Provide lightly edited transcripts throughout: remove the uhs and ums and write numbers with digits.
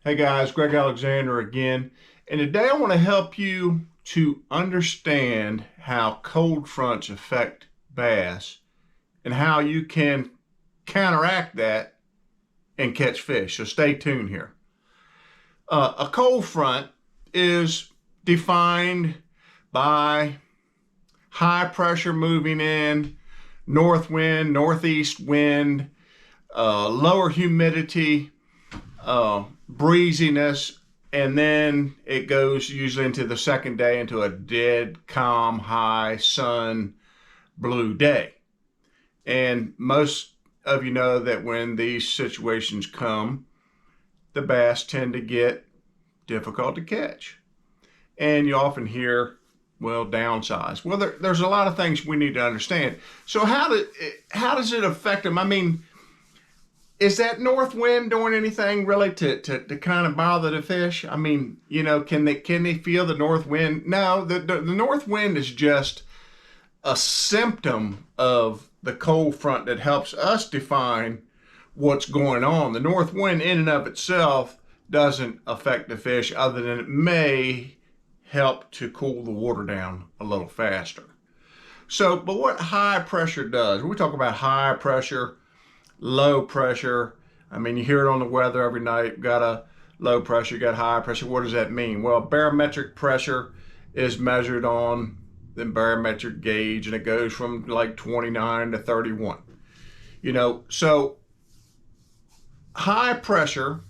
Hey guys, Greg Alexander again. And today I want to help you to understand how cold fronts affect bass and how you can counteract that and catch fish. So stay tuned here. A cold front is defined by high pressure moving in, north wind, northeast wind, lower humidity, breeziness, and then it goes usually into the second day into a dead, calm, high sun, blue day. And most of you know that when these situations come, the bass tend to get difficult to catch. And you often hear, well, downsize. Well, there's a lot of things we need to understand. So how does it affect them? I mean, is that north wind doing anything really to kind of bother the fish? I mean, can they feel the north wind? No, the north wind is just a symptom of the cold front that helps us define what's going on. The north wind in and of itself doesn't affect the fish other than it may help to cool the water down a little faster. So, but what high pressure does, when we talk about high pressure, low pressure, I mean, you hear it on the weather every night. Got a low pressure, got high pressure. What does that mean? Well, barometric pressure is measured on the barometric gauge, and it goes from like 29 to 31. So high pressure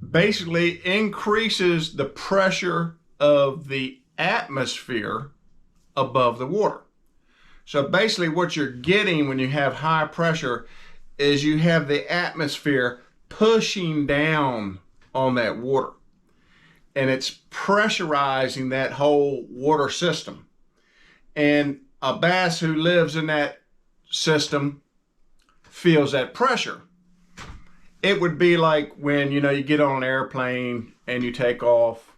basically increases the pressure of the atmosphere above the water. So basically what you're getting when you have high pressure is you have the atmosphere pushing down on that water. And it's pressurizing that whole water system. And a bass who lives in that system feels that pressure. It would be like when, you get on an airplane and you take off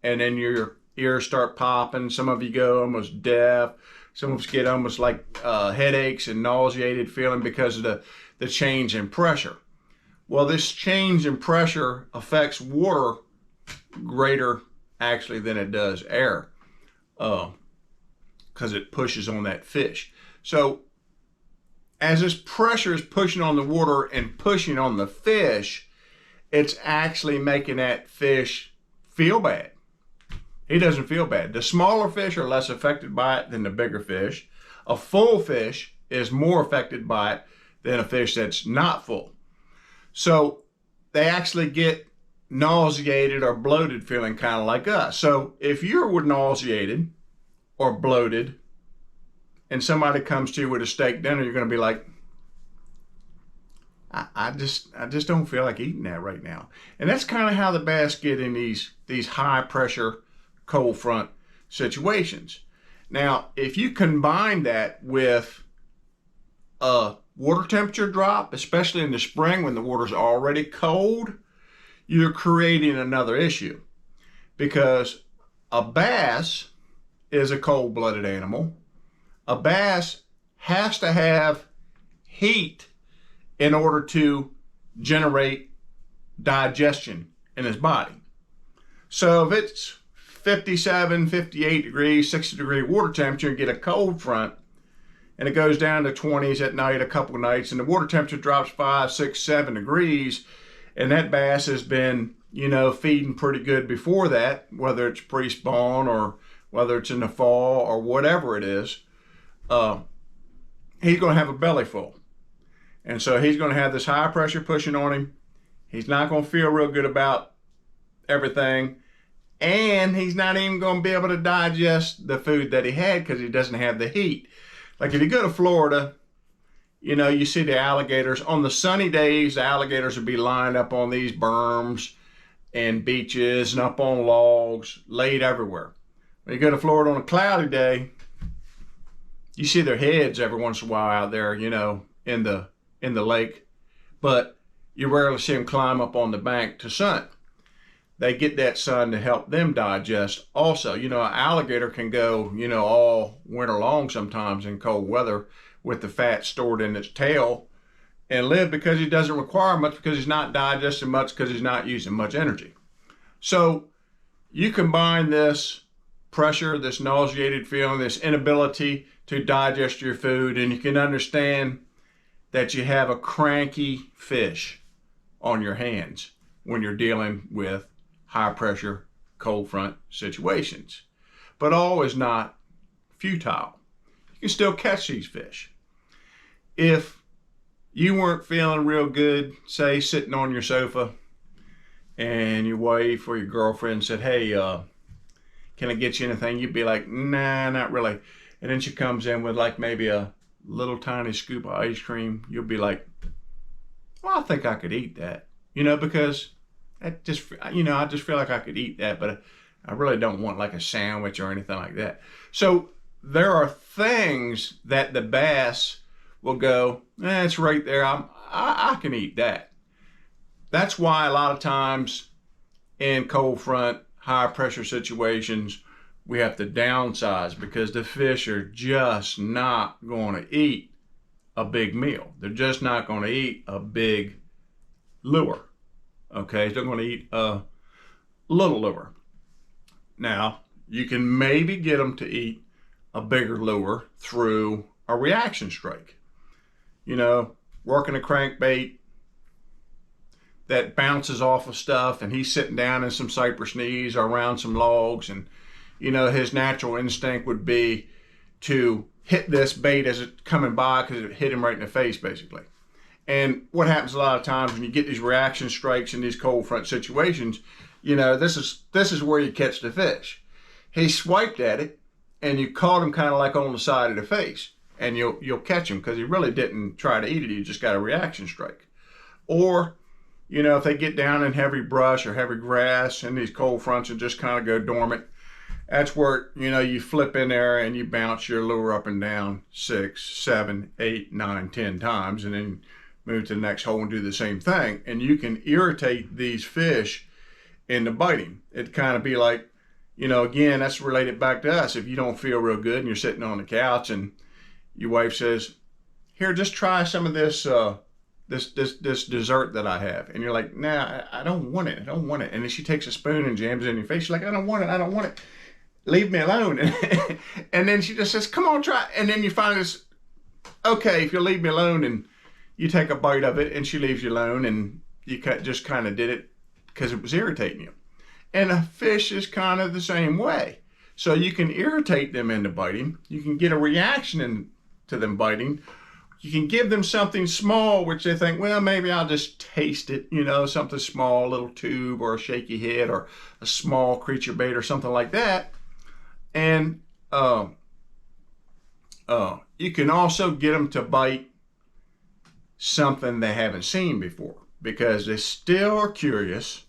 and then your ears start popping. Some of you go almost deaf. Some of us get almost like headaches and nauseated feeling because of the change in pressure. Well, this change in pressure affects water greater actually than it does air because it pushes on that fish. So as this pressure is pushing on the water and pushing on the fish, it's actually making that fish feel bad. He doesn't feel bad. The smaller fish are less affected by it than the bigger fish. A full fish is more affected by it than a fish that's not full. So they actually get nauseated or bloated feeling kind of like us. So if you're nauseated or bloated and somebody comes to you with a steak dinner, you're going to be like, I just don't feel like eating that right now. And that's kind of how the bass get in these high pressure cold front situations. Now, if you combine that with a water temperature drop, especially in the spring when the water's already cold, you're creating another issue, because a bass is a cold-blooded animal. A bass has to have heat in order to generate digestion in his body. So if it's 57, 58 degrees, 60 degree water temperature and get a cold front and it goes down to 20s at night a couple of nights and the water temperature drops 5, 6, 7 degrees and that bass has been, feeding pretty good before that, whether it's pre-spawn or whether it's in the fall or whatever it is, he's going to have a belly full. And so he's going to have this high pressure pushing on him. He's not going to feel real good about everything. And he's not even going to be able to digest the food that he had because he doesn't have the heat. Like if you go to Florida, you see the alligators. On the sunny days, the alligators would be lined up on these berms and beaches and up on logs, laid everywhere. When you go to Florida on a cloudy day, you see their heads every once in a while out there, in the lake. But you rarely see them climb up on the bank to sun. They get that sun to help them digest also. An alligator can go, all winter long sometimes in cold weather with the fat stored in its tail and live because he doesn't require much, because he's not digesting much, because he's not using much energy. So you combine this pressure, this nauseated feeling, this inability to digest your food, and you can understand that you have a cranky fish on your hands when you're dealing with high pressure cold front situations. But all is not futile. You can still catch these fish. If you weren't feeling real good, say sitting on your sofa, and your wife or your girlfriend said, hey, can I get you anything? You'd be like, nah, not really. And then she comes in with like maybe a little tiny scoop of ice cream. You'll be like, well, I think I could eat that, because I just feel like I could eat that, but I really don't want like a sandwich or anything like that. So there are things that the bass will go, it's right there. I can eat that. That's why a lot of times in cold front, high pressure situations, we have to downsize, because the fish are just not going to eat a big meal. They're just not going to eat a big lure. Okay, they're going to eat a little lure. Now, you can maybe get them to eat a bigger lure through a reaction strike. Working a crankbait that bounces off of stuff, and he's sitting down in some cypress knees or around some logs, and his natural instinct would be to hit this bait as it's coming by, because it hit him right in the face basically. And what happens a lot of times when you get these reaction strikes in these cold front situations, this is where you catch the fish. He swiped at it, and you caught him kind of like on the side of the face, and you'll catch him because he really didn't try to eat it. He just got a reaction strike. Or if they get down in heavy brush or heavy grass in these cold fronts and just kind of go dormant, that's where, you flip in there and you bounce your lure up and down 6, 7, 8, 9, 10 times, and then move to the next hole and do the same thing. And you can irritate these fish into biting. It'd kind of be like, again, that's related back to us. If you don't feel real good and you're sitting on the couch and your wife says, here, just try some of this this dessert that I have. And you're like, nah, I don't want it. I don't want it. And then she takes a spoon and jams it in your face. She's like, I don't want it. I don't want it. Leave me alone. And then she just says, come on, try. And then you find this, okay, if you leave me alone, and you take a bite of it and she leaves you alone, and you just kind of did it because it was irritating you. And a fish is kind of the same way. So you can irritate them into biting. You can get a reaction into them biting. You can give them something small, which they think, well, maybe I'll just taste it, something small, a little tube or a shaky head or a small creature bait or something like that. And you can also get them to bite something they haven't seen before, because they still are curious.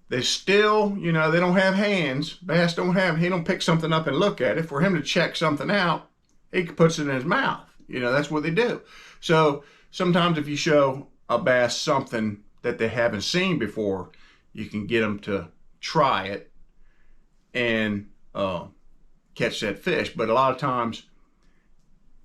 They still, they don't have hands. Bass he don't pick something up and look at it. For him to check something out, he puts it in his mouth. That's what they do. So sometimes if you show a bass something that they haven't seen before, you can get them to try it and catch that fish. But a lot of times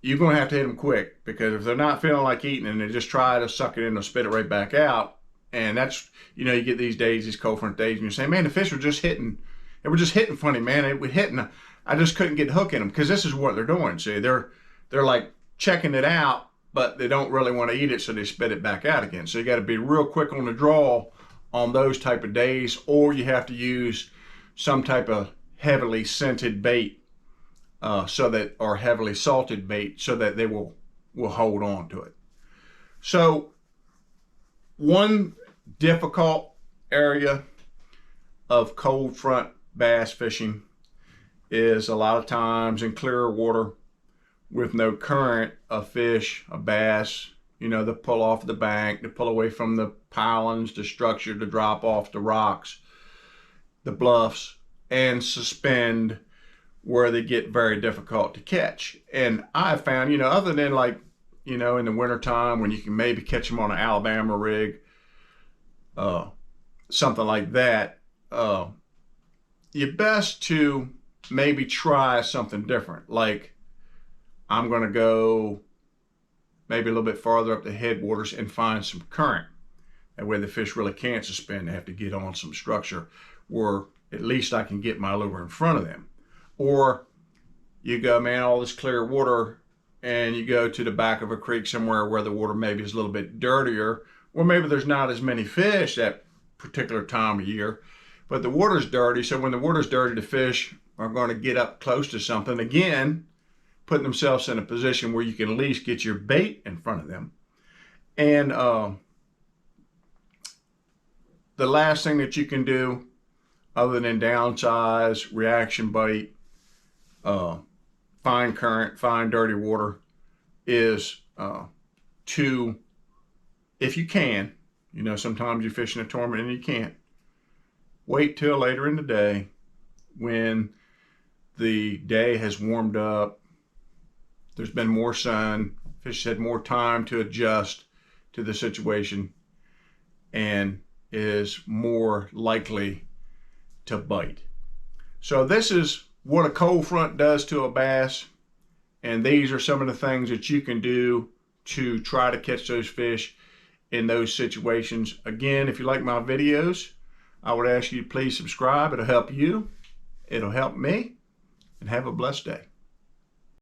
you're going to have to hit them quick, because if they're not feeling like eating and they just try to suck it in or spit it right back out, and that's, you get these days, these cold front days, and you're saying, man, the fish were just hitting. They were just hitting funny, man. It was hitting. I just couldn't get a hook in them, because this is what they're doing. See, they're like checking it out, but they don't really want to eat it, so they spit it back out again. So you got to be real quick on the draw on those type of days, or you have to use some type of heavily scented bait, or heavily salted bait, so that they will hold on to it. So one difficult area of cold front bass fishing is a lot of times in clearer water with no current, a fish, a bass, they pull off the bank, they pull away from the pilings, the structure, to drop off the rocks, the bluffs, and suspend, where they get very difficult to catch. And I've found, other than like, in the wintertime when you can maybe catch them on an Alabama rig, something like that, you're best to maybe try something different. Like, I'm going to go maybe a little bit farther up the headwaters and find some current. That way the fish really can't suspend. They have to get on some structure where at least I can get my lure in front of them. Or you go, man, all this clear water, and you go to the back of a creek somewhere where the water maybe is a little bit dirtier, or maybe there's not as many fish that particular time of year, but the water's dirty. So when the water's dirty, the fish are going to get up close to something, again, putting themselves in a position where you can at least get your bait in front of them. And the last thing that you can do, other than downsize, reaction bait, find current, find dirty water, is to, if you can, you know, sometimes you fish in a tournament and you can't, wait till later in the day when the day has warmed up, there's been more sun, fish had more time to adjust to the situation, and is more likely to bite. So this is what a cold front does to a bass, and these are some of the things that you can do to try to catch those fish in those situations. Again, if you like my videos, I would ask you to please subscribe. It'll help you, it'll help me, and have a blessed day.